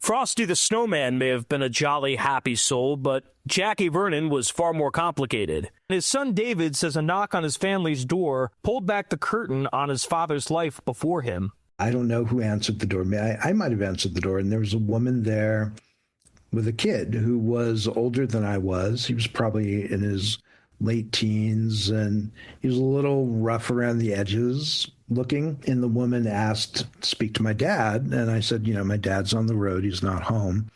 Frosty the Snowman may have been a jolly, happy soul, but Jackie Vernon was far more complicated. His son David says a knock on his family's door pulled back the curtain on his father's life before him. I don't know who answered the door. I might have answered the door, and there was a woman there with a kid who was older than I was. He was probably in his late teens, and he was a little rough around the edges looking. And the woman asked to speak to my dad. And I said, my dad's on the road. He's not home.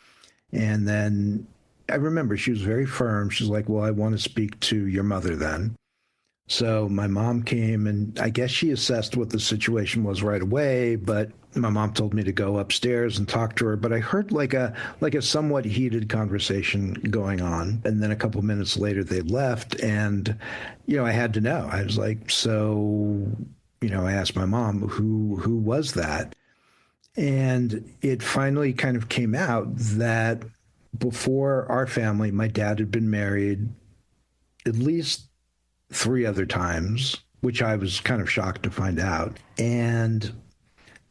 And then I remember she was very firm. She's like, well, I want to speak to your mother then. So my mom came, and I guess she assessed what the situation was right away, but my mom told me to go upstairs and talk to her. But I heard like a somewhat heated conversation going on. And then a couple of minutes later, they left. And, I had to know. I was like, so, I asked my mom, who was that? And it finally kind of came out that before our family, my dad had been married at least 3 other times, which I was kind of shocked to find out. And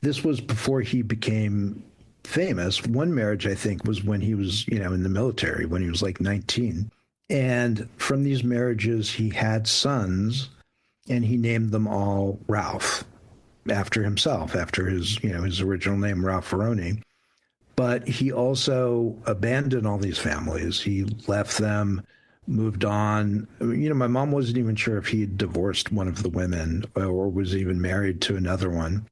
this was before he became famous. One marriage, I think, was when he was, in the military, when he was like 19. And from these marriages, he had sons, and he named them all Ralph, after himself, after his, his original name, Ralph Veroni. But he also abandoned all these families. He left them, moved on. My mom wasn't even sure if he had divorced one of the women or was even married to another one.